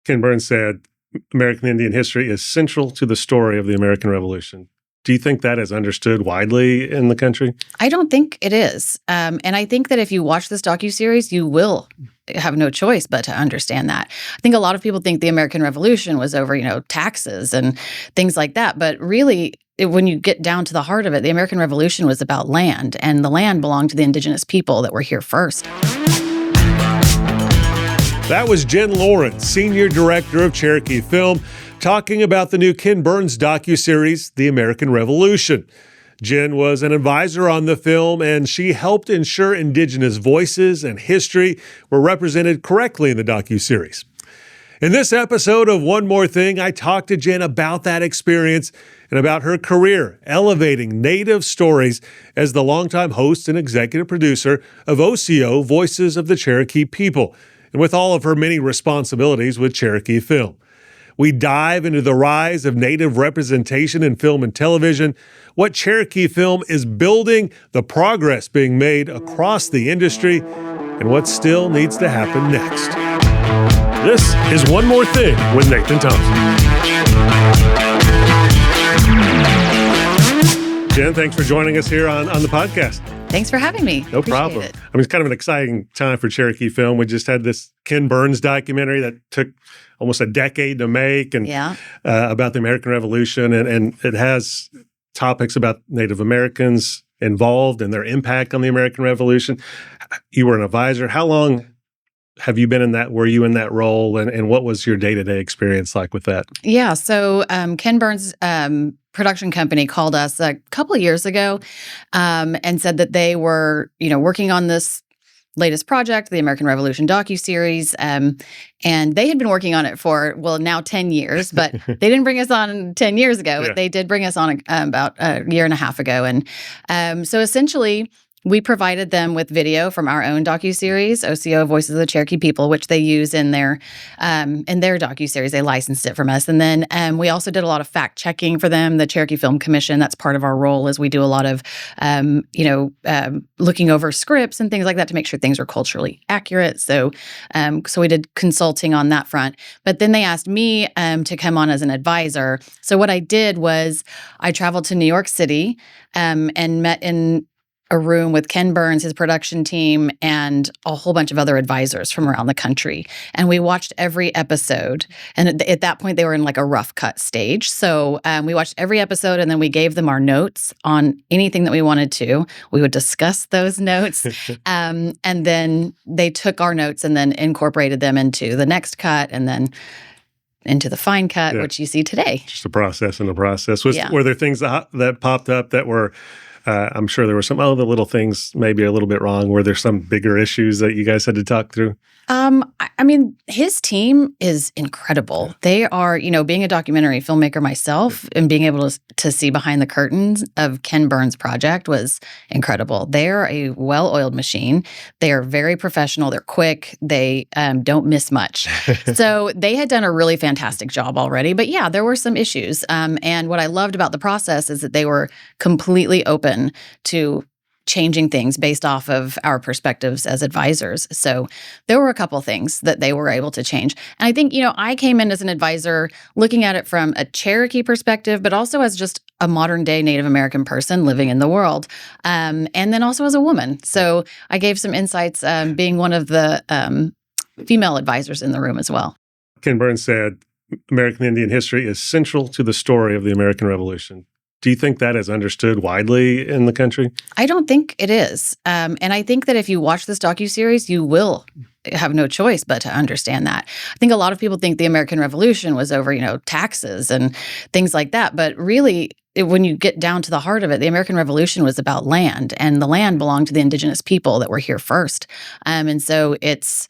Ken Burns said, American Indian history is central to the story of the American Revolution. Do you think that is understood widely in the country? I don't think it is. And I think that if you watch this docuseries, you will have no choice but to understand that. I think a lot of people think the American Revolution was over, taxes and things like that. But really, when you get down to the heart of it, the American Revolution was about land, and the land belonged to the Indigenous people that were here first. That was Jen Loren, Senior Director of Cherokee Film, talking about the new Ken Burns docuseries, The American Revolution. Jen was an advisor on the film, and she helped ensure Indigenous voices and history were represented correctly in the docuseries. In this episode of One More Thing, I talked to Jen about that experience and about her career elevating Native stories as the longtime host and executive producer of Osiyo, Voices of the Cherokee People, and with all of her many responsibilities with Cherokee Film. We dive into the rise of Native representation in film and television, what Cherokee Film is building, the progress being made across the industry, and what still needs to happen next. This is One More Thing with Nathan Thompson. Jen, thanks for joining us here on the podcast. Thanks for having me. No problem. I mean, it's kind of an exciting time for Cherokee Film. We just had this Ken Burns documentary that took almost a decade to make, and about the American Revolution, and it has topics about Native Americans involved and their impact on the American Revolution. You were an advisor. How long have you been in that? Were you in that role, and what was your day-to-day experience like with that? Yeah, so Ken Burns' production company called us a couple of years ago and said that they were, working on this latest project, the American Revolution docuseries, and they had been working on it for, now 10 years, but they didn't bring us on 10 years ago. Yeah. They did bring us on about a year and a half ago. And so essentially, we provided them with video from our own docuseries, Osiyo, Voices of the Cherokee People, which they use in their docuseries. They licensed it from us. And then we also did a lot of fact-checking for them, the Cherokee Film Commission. That's part of our role, is we do a lot of, looking over scripts and things like that to make sure things are culturally accurate. So we did consulting on that front. But then they asked me to come on as an advisor. So what I did was I traveled to New York City and met in a room with Ken Burns, his production team, and a whole bunch of other advisors from around the country. And we watched every episode. And at that point, they were in like a rough cut stage. So we watched every episode, and then we gave them our notes on anything that we wanted to. We would discuss those notes. And then they took our notes and then incorporated them into the next cut, and then into the fine cut, which you see today. Just a process in the process. Were there things that popped up that were... I'm sure there were some other little things maybe a little bit wrong. Were there some bigger issues that you guys had to talk through? I mean, his team is incredible. They are, being a documentary filmmaker myself and being able to see behind the curtains of Ken Burns' project was incredible. They're a well-oiled machine. They are very professional. They're quick. They don't miss much. So they had done a really fantastic job already. But yeah, there were some issues. And what I loved about the process is that they were completely open to changing things based off of our perspectives as advisors. So there were a couple things that they were able to change. And I think, I came in as an advisor looking at it from a Cherokee perspective, but also as just a modern day Native American person living in the world. And then also as a woman. So I gave some insights being one of the female advisors in the room as well. Ken Burns said, American Indian history is central to the story of the American Revolution. Do you think that is understood widely in the country? I don't think it is. And I think that if you watch this docuseries, you will have no choice but to understand that. I think a lot of people think the American Revolution was over, taxes and things like that. But really, when you get down to the heart of it, the American Revolution was about land, and the land belonged to the Indigenous people that were here first. And so it's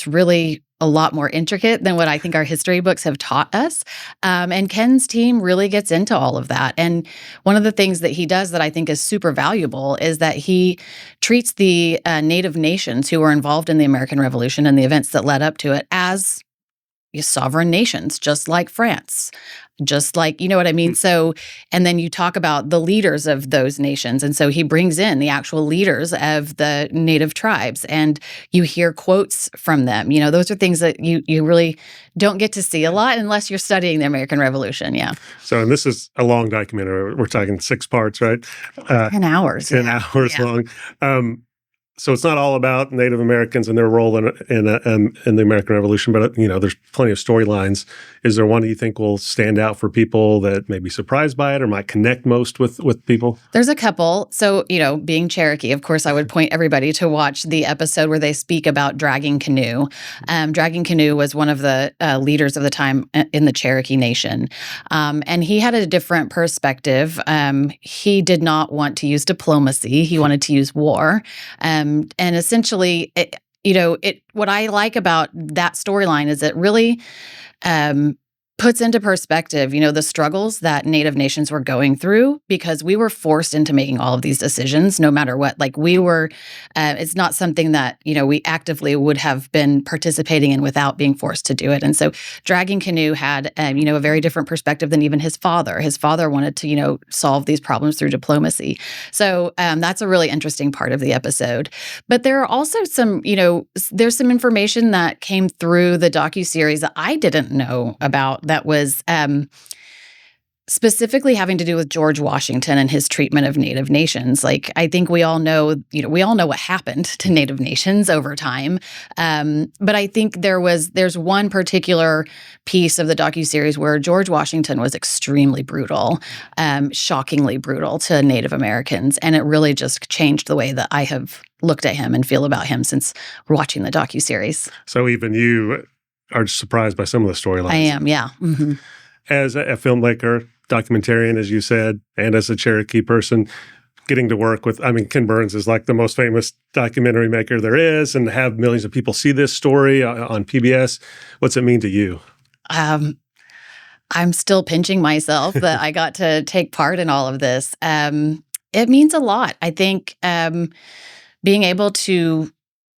really a lot more intricate than what I think our history books have taught us. And Ken's team really gets into all of that. And one of the things that he does that I think is super valuable is that he treats the Native nations who were involved in the American Revolution and the events that led up to it as sovereign nations, just like France. just like, you know what I mean? So, and then you talk about the leaders of those nations. And so he brings in the actual leaders of the native tribes and you hear quotes from them. You know, those are things that you really don't get to see a lot unless you're studying the American Revolution. Yeah. So, and this is a long documentary. We're talking 6 parts, right? 10 hours. 10 hours long. So it's not all about Native Americans and their role in the American Revolution, but you know, there's plenty of storylines. Is there one that you think will stand out for people that may be surprised by it or might connect most with people? There's a couple. So, you know, being Cherokee, of course, I would point everybody to watch the episode where they speak about dragging canoe. Dragging canoe was one of the leaders of the time in the Cherokee Nation, and he had a different perspective. He did not want to use diplomacy; he wanted to use war. And essentially, what I like about that storyline is it really puts into perspective, you know, the struggles that Native nations were going through because we were forced into making all of these decisions no matter what. Like we were, it's not something that, you know, we actively would have been participating in without being forced to do it. And so Dragging Canoe had, a very different perspective than even his father. His father wanted to, you know, solve these problems through diplomacy. So that's a really interesting part of the episode. But there are also some, you know, there's some information that came through the docuseries that I didn't know about that was specifically having to do with George Washington and his treatment of Native nations. Like, I think we all know what happened to Native nations over time. But I think there's one particular piece of the docuseries where George Washington was extremely brutal, shockingly brutal to Native Americans. And it really just changed the way that I have looked at him and feel about him since watching the docuseries. So even you are surprised by some of the storylines. I am, yeah. Mm-hmm. As a filmmaker, documentarian, as you said, and as a Cherokee person, getting to work with, Ken Burns is like the most famous documentary maker there is, and have millions of people see this story on PBS. What's it mean to you? I'm still pinching myself that I got to take part in all of this. It means a lot. I think being able to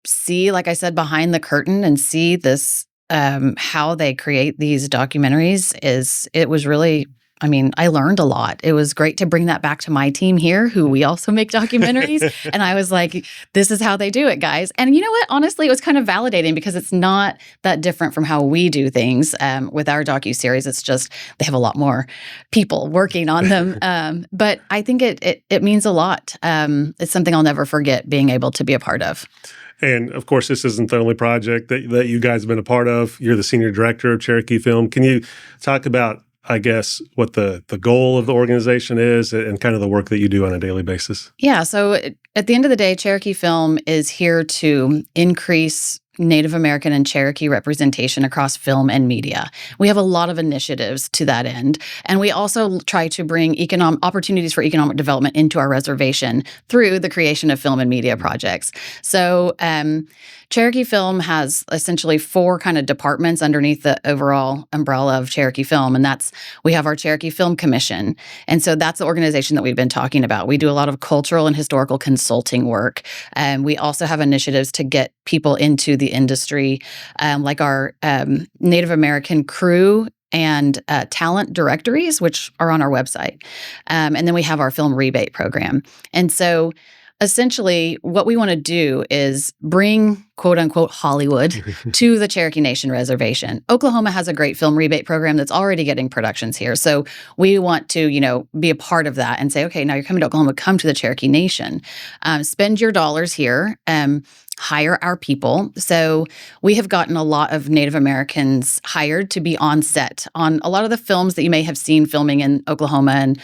see, like I said, behind the curtain and see this, how they create these documentaries it was really, I learned a lot. It was great to bring that back to my team here, who we also make documentaries. And I was like, this is how they do it, guys. And you know what? Honestly, it was kind of validating because it's not that different from how we do things with our docuseries. It's just they have a lot more people working on them. But I think it means a lot. It's something I'll never forget being able to be a part of. And of course, this isn't the only project that you guys have been a part of. You're the senior director of Cherokee Film. Can you talk about, I guess, what the goal of the organization is and kind of the work that you do on a daily basis? Yeah. So at the end of the day, Cherokee Film is here to increase Native American and Cherokee representation across film and media. We have a lot of initiatives to that end. And we also try to bring opportunities for economic development into our reservation through the creation of film and media projects. So Cherokee Film has essentially 4 kind of departments underneath the overall umbrella of Cherokee Film. And we have our Cherokee Film Commission. And so that's the organization that we've been talking about. We do a lot of cultural and historical consulting work. We also have initiatives to get people into the industry, like our Native American crew and talent directories, which are on our website. And then we have our film rebate program. And so essentially, what we want to do is bring, quote unquote, Hollywood to the Cherokee Nation reservation. Oklahoma has a great film rebate program that's already getting productions here. So we want to, be a part of that and say, okay, now you're coming to Oklahoma, come to the Cherokee Nation. Spend your dollars here. Hire our people. So we have gotten a lot of Native Americans hired to be on set on a lot of the films that you may have seen filming in Oklahoma and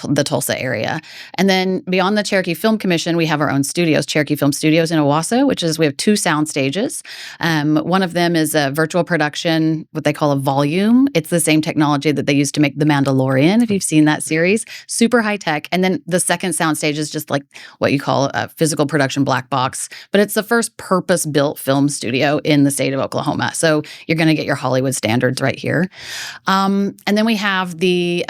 the Tulsa area. And then beyond the Cherokee Film Commission, we have our own studios, Cherokee Film Studios in Osiyo, we have 2 sound stages. One of them is a virtual production, what they call a volume. It's the same technology that they used to make The Mandalorian, if you've seen that series. Super high tech. And then the second sound stage is just like what you call a physical production black box, but it's the first purpose-built film studio in the state of Oklahoma. So you're going to get your Hollywood standards right here. And then we have the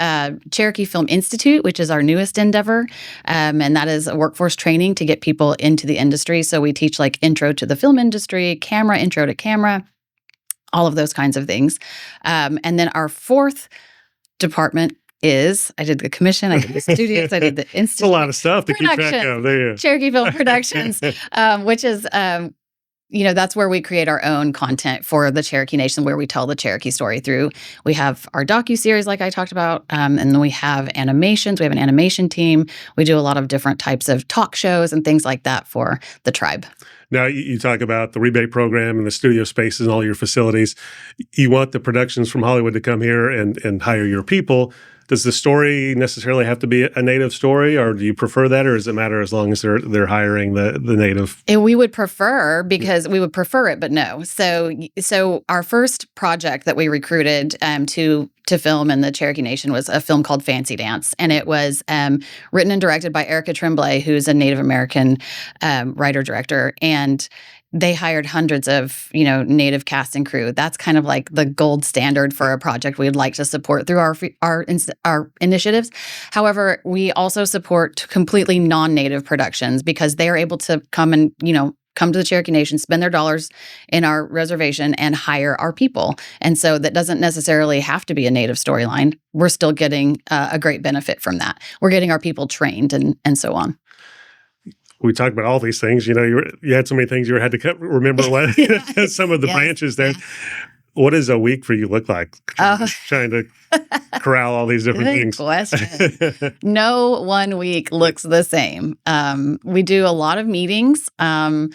Cherokee Film Institute, which is our newest endeavor. And that is a workforce training to get people into the industry. So we teach like intro to the film industry, intro to camera, all of those kinds of things. And then our 4th department is. I did the commission, I did the studios, I did the institute. It's a lot of stuff to keep track of there. Cherokee Film Productions, which is, that's where we create our own content for the Cherokee Nation, where we tell the Cherokee story through. We have our docuseries, like I talked about, and then we have animations. We have an animation team. We do a lot of different types of talk shows and things like that for the tribe. Now, you talk about the rebate program and the studio spaces and all your facilities. You want the productions from Hollywood to come here and hire your people. Does the story necessarily have to be a native story, or do you prefer that, or does it matter as long as they're hiring the native? And we would prefer, because we would prefer it, but no. So our first project that we recruited to film in the Cherokee Nation was a film called Fancy Dance, and it was written and directed by Erica Tremblay, who's a Native American writer-director, and they hired hundreds of, Native cast and crew. That's kind of like the gold standard for a project we would like to support through our initiatives. However, we also support completely non-Native productions because they are able to come and, come to the Cherokee Nation, spend their dollars in our reservation, and hire our people. And so that doesn't necessarily have to be a Native storyline. We're still getting a great benefit from that. We're getting our people trained and so on. We talked about all these things. You had so many things you had to remember some of the branches there. What does a week for you look like? Trying to corral all these different things. Good question. No one week looks the same. We do a lot of meetings. You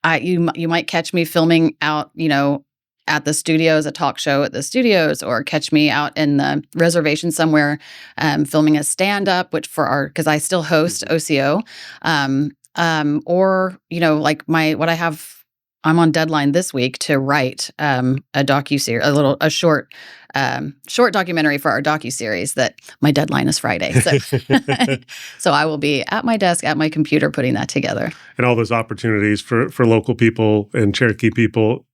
might catch me filming out, at the studios, a talk show at the studios, or catch me out in the reservation somewhere filming a stand-up, because I still host Osiyo. I'm on deadline this week to write a docuseries, a short documentary for our docuseries that my deadline is Friday. So I will be at my desk, at my computer, putting that together. And all those opportunities for local people and Cherokee people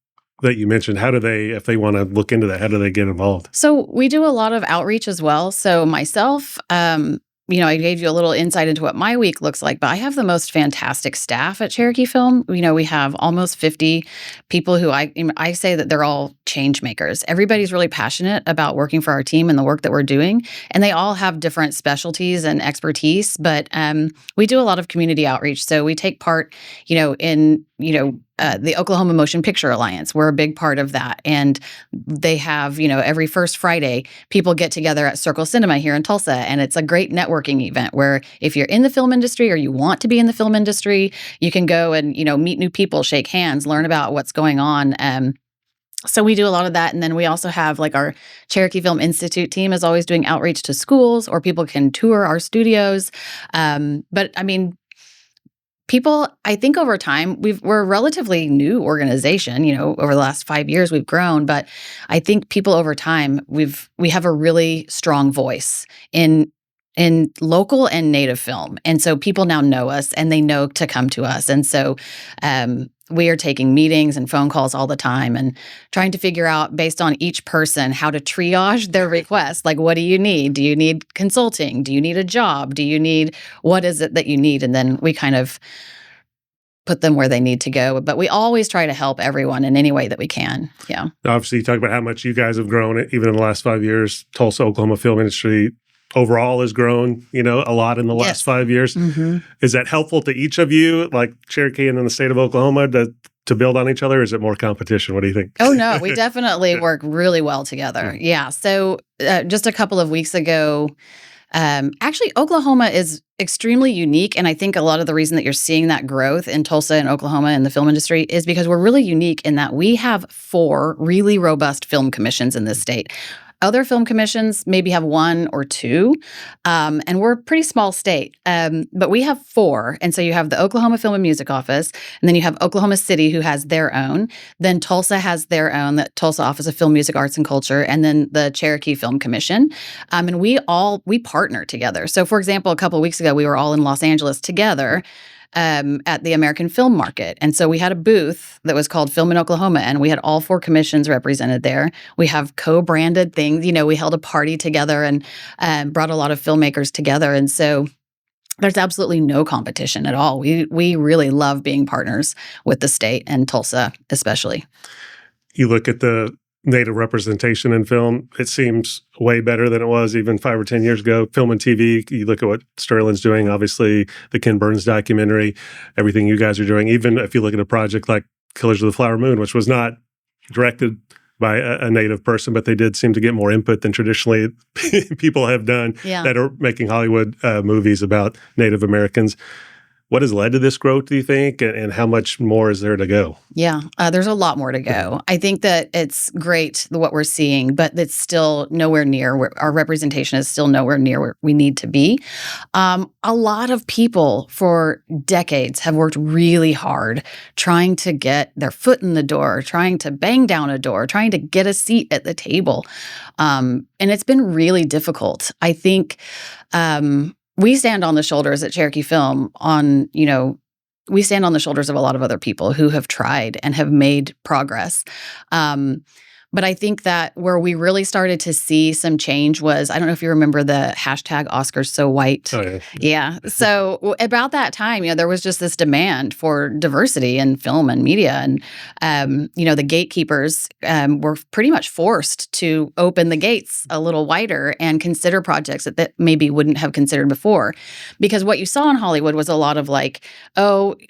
that you mentioned, how do they, if they want to look into that, how do they get involved? So we do a lot of outreach as well. So myself, I gave you a little insight into what my week looks like, but I have the most fantastic staff at Cherokee Film. We have almost 50 people who I say that they're all change makers. Everybody's really passionate about working for our team and the work that we're doing, and they all have different specialties and expertise, but we do a lot of community outreach. So we take part, in the Oklahoma Motion Picture Alliance. We're a big part of that. And they have, every first Friday, people get together at Circle Cinema here in Tulsa. And it's a great networking event where if you're in the film industry or you want to be in the film industry, you can go and, meet new people, shake hands, learn about what's going on. So we do a lot of that. And then we also have our Cherokee Film Institute team is always doing outreach to schools, or people can tour our studios. People, I think over time, we're a relatively new organization. Over the last 5 years, we've grown, but I think people over time, we have a really strong voice in local and Native film. And so people now know us and they know to come to us. And so we are taking meetings and phone calls all the time and trying to figure out, based on each person, how to triage their requests. Like, what do you need? Do you need consulting? Do you need a job? What is it that you need? And then we kind of put them where they need to go. But we always try to help everyone in any way that we can. Yeah. Obviously, you talk about how much you guys have grown, even in the last 5 years. Tulsa, Oklahoma film industry overall has grown, a lot in the last 5 years. Mm-hmm. Is that helpful to each of you, like Cherokee and then the state of Oklahoma, to build on each other? Or is it more competition? What do you think? Oh, no, we definitely work really well together. Yeah. So just a couple of weeks ago, actually, Oklahoma is extremely unique. And I think a lot of the reason that you're seeing that growth in Tulsa and Oklahoma in the film industry is because we're really unique in that we have 4 really robust film commissions in this state. Other film commissions maybe have 1 or 2, and we're a pretty small state, but we have 4. And so you have the Oklahoma Film and Music Office, and then you have Oklahoma City, who has their own. Then Tulsa has their own, the Tulsa Office of Film, Music, Arts, and Culture, and then the Cherokee Film Commission. And we partner together. So, for example, a couple of weeks ago, we were all in Los Angeles together at the American Film Market. And so we had a booth that was called Film in Oklahoma, and we had all 4 commissions represented there. We have co-branded things. We held a party together and brought a lot of filmmakers together. And so there's absolutely no competition at all. We really love being partners with the state and Tulsa especially. You look at the Native representation in film. It seems way better than it was even 5 or 10 years ago. Film and TV, you look at what Sterling's doing, obviously the Ken Burns documentary, everything you guys are doing. Even if you look at a project like Killers of the Flower Moon, which was not directed by a Native person, but they did seem to get more input than traditionally people have done that are making Hollywood movies about Native Americans. What has led to this growth, do you think, and how much more is there to go? Yeah, there's a lot more to go. I think that it's great what we're seeing, but it's still nowhere near where our representation is still nowhere near where we need to be. A lot of people for decades have worked really hard trying to get their foot in the door, trying to bang down a door, trying to get a seat at the table. And it's been really difficult. I think we stand on the shoulders at Cherokee Film we stand on the shoulders of a lot of other people who have tried and have made progress. But I think that where we really started to see some change was, I don't know if you remember the hashtag Oscars So White. Oh, yeah. Yeah. So about that time, there was just this demand for diversity in film and media. And, the gatekeepers were pretty much forced to open the gates a little wider and consider projects that maybe wouldn't have considered before. Because what you saw in Hollywood was a lot of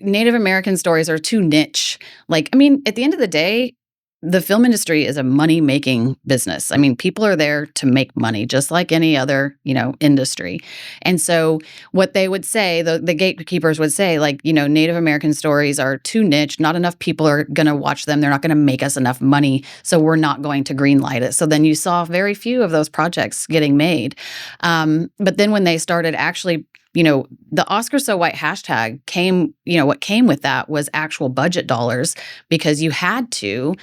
Native American stories are too niche. At the end of the day, the film industry is a money-making business. People are there to make money, just like any other, industry. And so what they would say, the gatekeepers would say, Native American stories are too niche. Not enough people are going to watch them. They're not going to make us enough money, so we're not going to greenlight it. So then you saw very few of those projects getting made. But then when they started actually the Oscar So White hashtag came, what came with that was actual budget dollars, because you had to,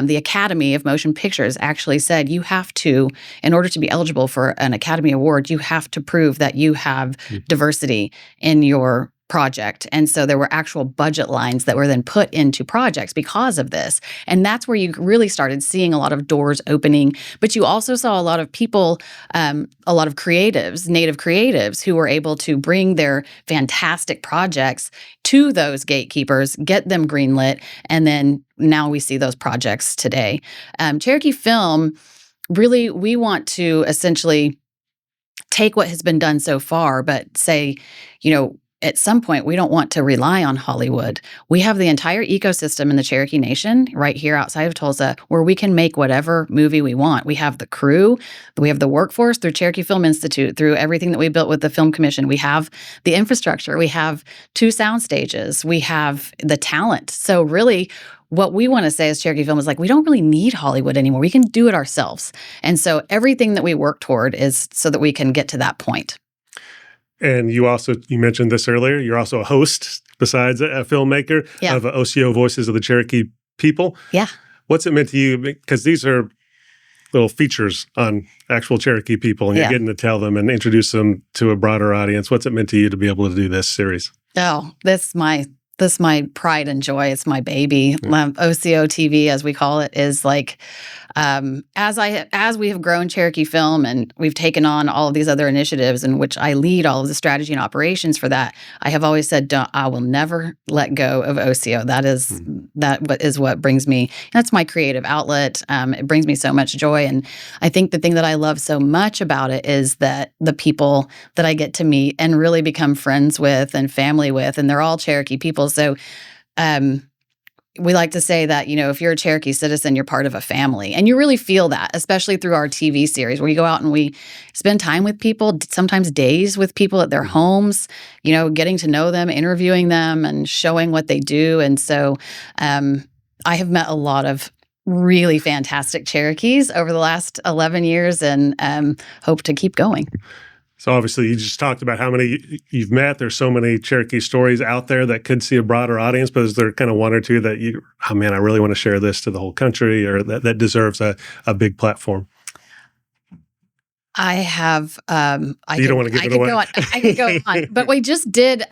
the Academy of Motion Pictures actually said you have to, in order to be eligible for an Academy Award, you have to prove that you have diversity in your project. And so there were actual budget lines that were then put into projects because of this. And that's where you really started seeing a lot of doors opening. But you also saw a lot of people, a lot of creatives, Native creatives, who were able to bring their fantastic projects to those gatekeepers, get them greenlit, and then now we see those projects today. Cherokee Film, really, we want to essentially take what has been done so far, but say, at some point, we don't want to rely on Hollywood. We have the entire ecosystem in the Cherokee Nation right here outside of Tulsa where we can make whatever movie we want. We have the crew, we have the workforce through Cherokee Film Institute, through everything that we built with the Film Commission. We have the infrastructure. We have 2 sound stages. We have the talent. So really, what we want to say as Cherokee Film is we don't really need Hollywood anymore. We can do it ourselves. And so everything that we work toward is so that we can get to that point. And you mentioned this earlier, you're also a host, besides a filmmaker, of Osiyo Voices of the Cherokee People. Yeah. What's it meant to you? Because these are little features on actual Cherokee people, and you're getting to tell them and introduce them to a broader audience. What's it meant to you to be able to do this series? Oh, this is my pride and joy. It's my baby. Osiyo TV, as we call it, is as we have grown Cherokee Film and we've taken on all of these other initiatives in which I lead all of the strategy and operations for that, I have always said, I will never let go of Osiyo. That is what brings me. That's my creative outlet. It brings me so much joy. And I think the thing that I love so much about it is that the people that I get to meet and really become friends with and family with, and they're all Cherokee people. So, we like to say that, if you're a Cherokee citizen, you're part of a family. And you really feel that, especially through our TV series, where you go out and we spend time with people, sometimes days with people at their homes, getting to know them, interviewing them, and showing what they do. And so I have met a lot of really fantastic Cherokees over the last 11 years and hope to keep going. So obviously you just talked about how many you've met. There's so many Cherokee stories out there that could see a broader audience, but is there kind of one or two that I really want to share this to the whole country, or that deserves a big platform? I have. You don't want to give it away. I could go on, but we just did.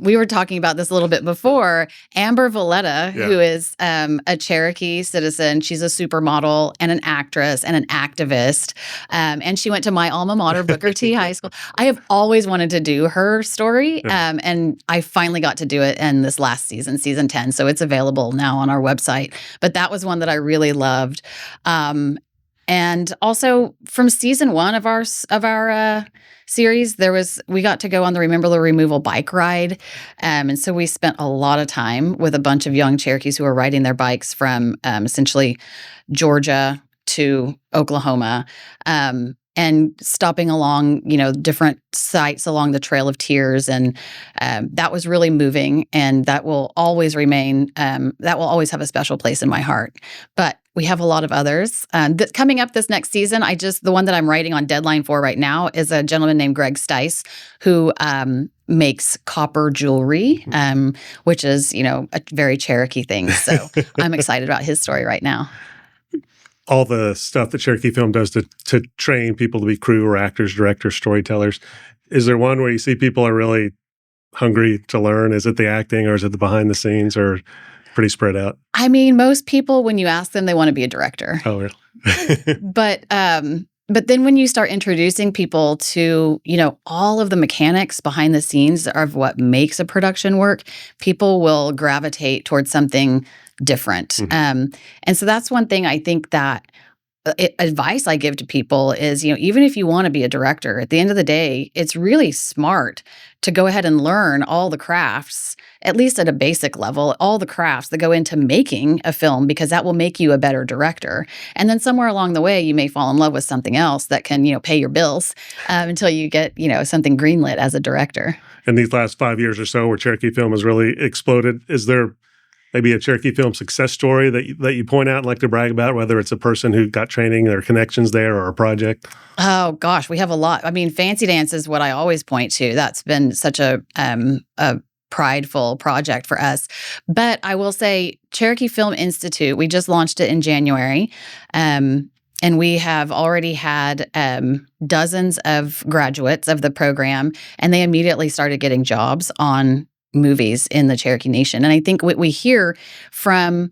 We were talking about this a little bit before. Amber Valletta, who is a Cherokee citizen, she's a supermodel and an actress and an activist, and she went to my alma mater, Booker T High School. I have always wanted to do her story, and I finally got to do it in this last season, season 10. So it's available now on our website. But that was one that I really loved. And also from season 1 of our series, we got to go on the Remember the Removal bike ride. And so we spent a lot of time with a bunch of young Cherokees who were riding their bikes from essentially Georgia to Oklahoma, and stopping along, different sites along the Trail of Tears. And that was really moving, and that will always remain, that will always have a special place in my heart. But we have a lot of others. Coming up this next season, the one that I'm writing on deadline for right now is a gentleman named Greg Stice, who makes copper jewelry, which is, a very Cherokee thing. So I'm excited about his story right now. All the stuff that Cherokee Film does to train people to be crew or actors, directors, storytellers. Is there one where you see people are really hungry to learn? Is it the acting, or is it the behind the scenes, or pretty spread out? I mean, most people, when you ask them, they want to be a director. Oh, really? But then when you start introducing people to, all of the mechanics behind the scenes of what makes a production work, people will gravitate towards something different. Mm-hmm. And so that's one thing I think that advice I give to people is, even if you want to be a director, at the end of the day, it's really smart to go ahead and learn all the crafts, at least at a basic level, all the crafts that go into making a film, because that will make you a better director. And then somewhere along the way, you may fall in love with something else that can, pay your bills until you get, something greenlit as a director. In these last 5 years or so, where Cherokee Film has really exploded, is there maybe a Cherokee Film success story that you point out and like to brag about, whether it's a person who got training or connections there or a project? Oh, gosh, we have a lot. I mean, Fancy Dance is what I always point to. That's been such a prideful project for us. But I will say Cherokee Film Institute, we just launched it in January. And we have already had dozens of graduates of the program, and they immediately started getting jobs on movies in the Cherokee Nation. And I think what we hear from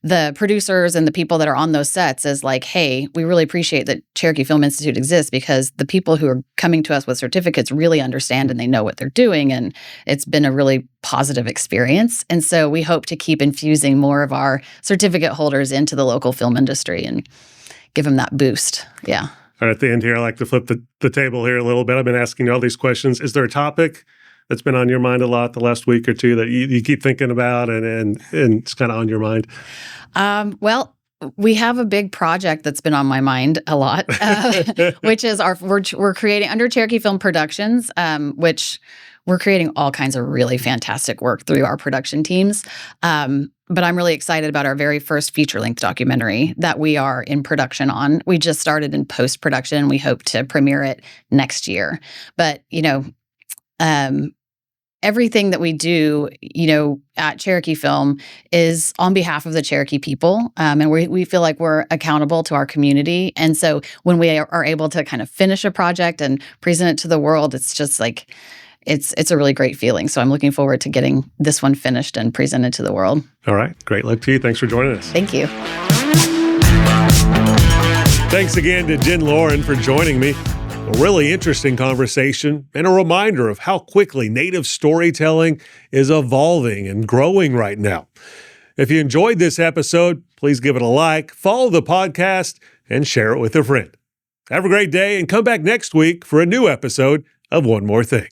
the producers and the people that are on those sets is like, hey, we really appreciate that Cherokee Film Institute exists, because the people who are coming to us with certificates really understand and they know what they're doing. And it's been a really positive experience. And so we hope to keep infusing more of our certificate holders into the local film industry and give them that boost. Yeah. All right, at the end here, I like to flip the table here a little bit. I've been asking you all these questions. Is there a topic that's been on your mind a lot the last week or two that you keep thinking about and it's kind of on your mind? Well, we have a big project that's been on my mind a lot, which is we're creating under Cherokee Film Productions, which we're creating all kinds of really fantastic work through our production teams. But I'm really excited about our very first feature-length documentary that we are in production on. We just started in post-production. We hope to premiere it next year. But, everything that we do, at Cherokee Film is on behalf of the Cherokee people. And we feel like we're accountable to our community. And so when we are able to kind of finish a project and present it to the world, it's just like, it's a really great feeling. So I'm looking forward to getting this one finished and presented to the world. All right. Great luck to you. Thanks for joining us. Thank you. Thanks again to Jen Loren for joining me. A really interesting conversation and a reminder of how quickly Native storytelling is evolving and growing right now. If you enjoyed this episode, please give it a like, follow the podcast, and share it with a friend. Have a great day and come back next week for a new episode of One More Thing.